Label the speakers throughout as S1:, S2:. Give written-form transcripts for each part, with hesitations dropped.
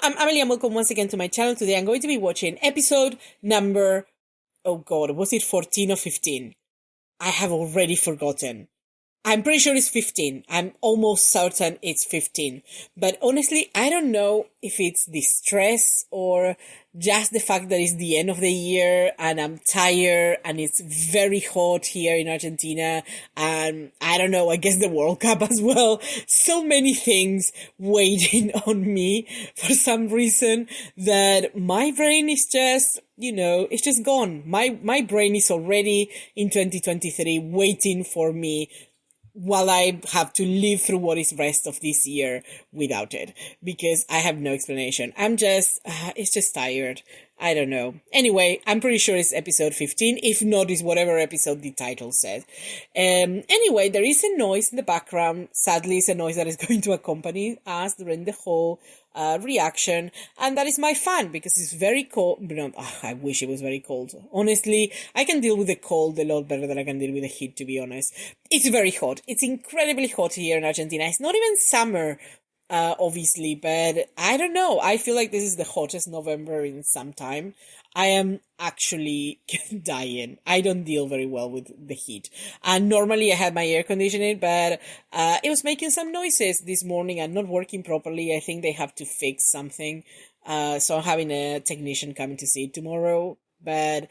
S1: I'm Amelie and welcome once again to my channel. Today I'm going to be watching episode number, oh god, was it 14 or 15? I have already forgotten. I'm pretty sure it's 15. I'm almost certain it's 15. But honestly, I don't know if it's the stress or just the fact that it's the end of the year and I'm tired and it's very hot here in Argentina. And I don't know, I guess the World Cup as well. So many things waiting on me for some reason that my brain is just, it's just gone. My brain is already in 2023 waiting for me while I have to live through what is rest of this year without it, because I have no explanation. It's just tired. I don't know. Anyway, I'm pretty sure it's episode 15. If not, it's whatever episode the title says. Anyway, there is a noise in the background. Sadly, it's a noise that is going to accompany us during the whole reaction, and that is my fan because it's very cold. I wish it was very cold. Honestly, I can deal with the cold a lot better than I can deal with the heat, to be honest. It's very hot. It's incredibly hot here in Argentina. It's not even summer, obviously, but I don't know. I feel like this is the hottest November in some time. I am actually dying. I don't deal very well with the heat. And normally I had my air conditioning, but it was making some noises this morning and not working properly. I think they have to fix something. So I'm having a technician coming to see it tomorrow. But,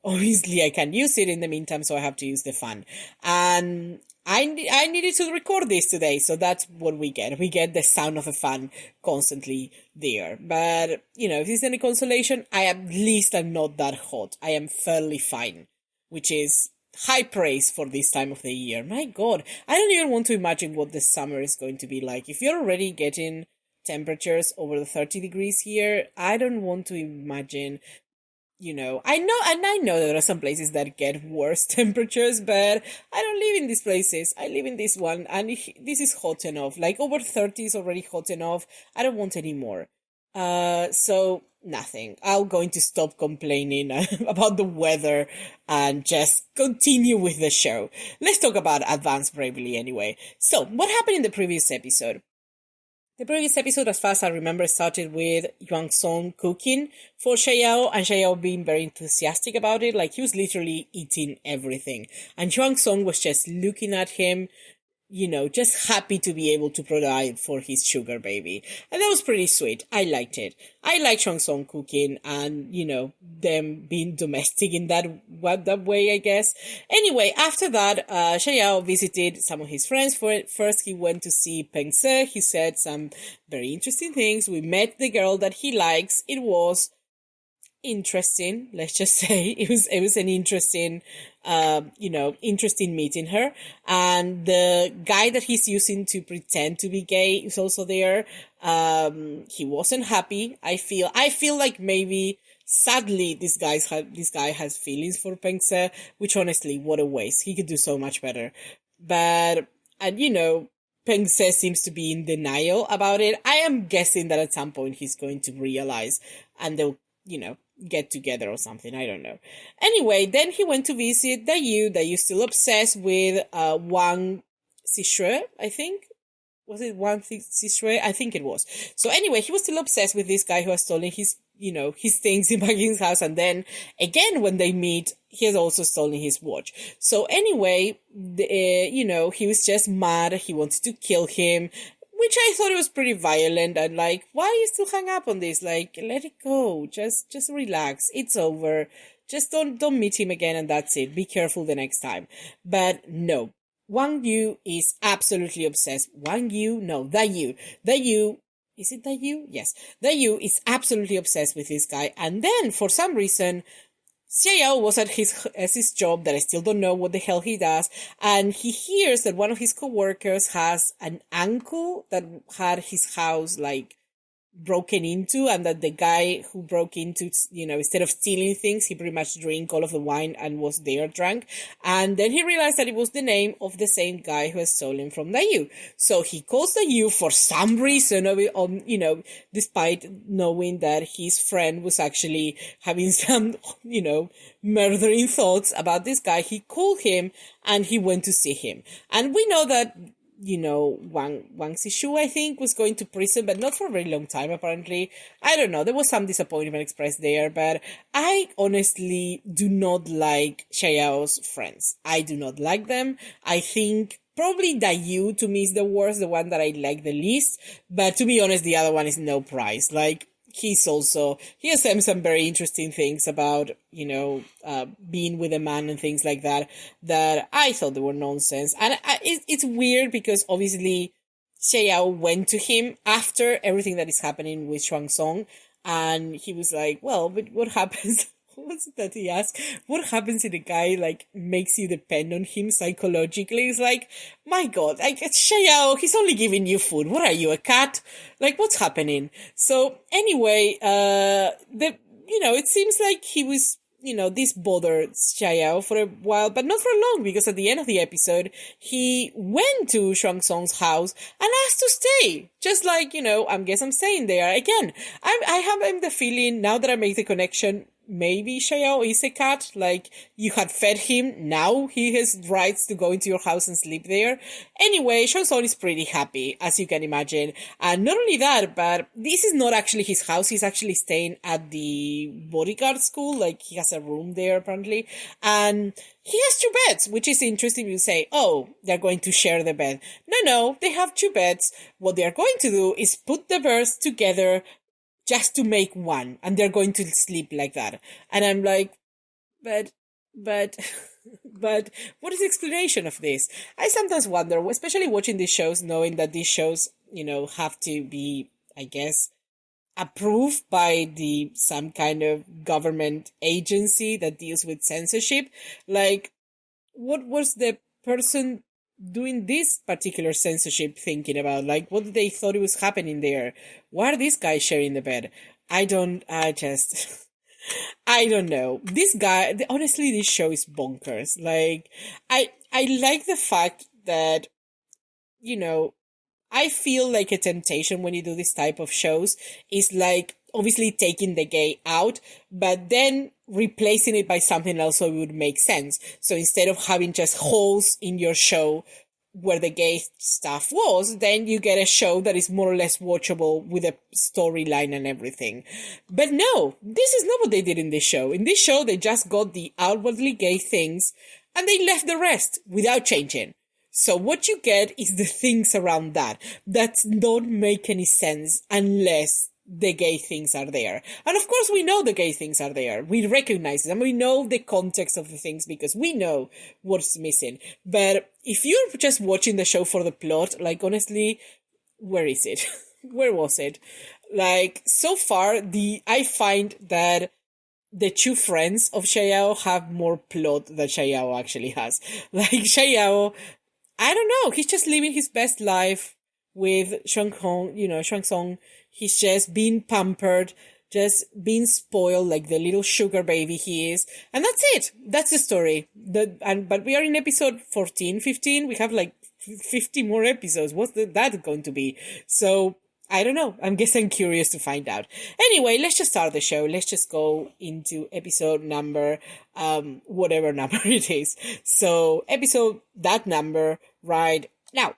S1: obviously I can use it in the meantime, so I have to use the fan. And I needed to record this today, so that's what we get. We get the sound of a fan constantly there. But, if there's any consolation, at least I'm not that hot. I am fairly fine, which is high praise for this time of the year. My God, I don't even want to imagine what the summer is going to be like. If you're already getting temperatures over the 30 degrees here, I don't want to imagine. I know there are some places that get worse temperatures, but I don't live in these places. I live in this one, and this is hot enough. Like, over 30 is already hot enough. I don't want any more. So, nothing. I'm going to stop complaining about the weather and just continue with the show. Let's talk about Advanced Bravely anyway. So, what happened in the previous episode? The previous episode, as far as I remember, started with Yuan Zong cooking for Xiao and Xiao being very enthusiastic about it. Like, he was literally eating everything. And Yuan Zong was just looking at him, just happy to be able to provide for his sugar baby. And that was pretty sweet. I liked it. I like Yuan Zong cooking and, them being domestic in that way, I guess. Anyway, after that, Xiao visited some of his friends. First, he went to see Peng Se. He said some very interesting things. We met the girl that he likes. It was interesting, let's just say. It was an interesting interesting meeting her. And the guy that he's using to pretend to be gay is also there. He wasn't happy. I feel like maybe sadly this guy has feelings for Peng Se, which honestly, what a waste. He could do so much better. But Peng Se seems to be in denial about it. I am guessing that at some point he's going to realize and they'll get together or something. I don't know. Anyway, then he went to visit Dayu still obsessed with Wang Zishui, I think. Was it Wang Zishui? I think it was. So anyway, he was still obsessed with this guy who has stolen his things in back in his house. And then again, when they meet, he has also stolen his watch. So anyway, he was just mad. He wanted to kill him, which I thought it was pretty violent, and like, why are you still hung up on this? Like, let it go. Just relax. It's over. Just don't meet him again, and that's it. Be careful the next time. But no. Wang Yu is absolutely obsessed. Wang Yu? No, Dayu. Dayu. Is it Dayu? Yes. Dayu is absolutely obsessed with this guy. And then, for some reason, Xiao was at his job that I still don't know what the hell he does, and he hears that one of his coworkers has an uncle that had his house like broken into, and that the guy who broke into, instead of stealing things, he pretty much drank all of the wine and was there drunk. And then he realized that it was the name of the same guy who had stolen from Dayu. So he calls Dayu for some reason, despite knowing that his friend was actually having some, murdering thoughts about this guy. He called him and he went to see him. And we know that Wang Zishu, I think, was going to prison, but not for a very long time, apparently. I don't know. There was some disappointment expressed there, but I honestly do not like Xiao's friends. I do not like them. I think probably Dayu, to me, is the worst, the one that I like the least. But to be honest, the other one is no prize. Like, he has some very interesting things about, being with a man and things like that I thought they were nonsense. And it's weird because obviously Xiao went to him after everything that is happening with Shuang, and he was like, well, but what happens? What was it that he asked? What happens if the guy, like, makes you depend on him psychologically? It's like, my God, like, it's Xiao, he's only giving you food. What are you, a cat? Like, what's happening? So, anyway, it seems like he was, this bothered Xiao for a while, but not for long, because at the end of the episode, he went to Shuang house and asked to stay. Just like, I guess I'm staying there. Again, I have the feeling, now that I make the connection, maybe Xiao is a cat, like, you had fed him, now he has rights to go into your house and sleep there. Anyway, Shuang is pretty happy, as you can imagine. And not only that, but this is not actually his house, he's actually staying at the bodyguard school, like, he has a room there, apparently. And he has 2 beds, which is interesting. You say, oh, they're going to share the bed. No, they have 2 beds. What they're going to do is put the birds together, just to make one, and they're going to sleep like that. And I'm like, but, but what is the explanation of this? I sometimes wonder, especially watching these shows, knowing that these shows, have to be, I guess, approved by some kind of government agency that deals with censorship. Like, what was the person doing this particular censorship thinking about? Like, what did they thought it was happening there? Why are these guys sharing the bed? I don't know. This guy, honestly, this show is bonkers. Like, I like the fact that, I feel like a temptation when you do this type of shows is like, obviously taking the gay out, but then replacing it by something else so it would make sense. So instead of having just holes in your show where the gay stuff was, then you get a show that is more or less watchable with a storyline and everything. But no, this is not what they did in this show. In this show, they just got the outwardly gay things and they left the rest without changing. So what you get is the things around that don't make any sense unless the gay things are there. And of course we know the gay things are there. We recognize them. We know the context of the things because we know what's missing. But if you're just watching the show for the plot, like, honestly, where is it? Where was it? Like, so far, I find that the 2 friends of Xiao have more plot than Xiao actually has. Like, Xiao, I don't know, he's just living his best life with Shuang. He's just being pampered, just being spoiled like the little sugar baby he is. And that's it. That's the story. But we are in episode 14, 15. We have like 50 more episodes. What's that going to be? So, I don't know. I'm curious to find out. Anyway, let's just start the show. Let's just go into episode number, whatever number it is. So, that number right now.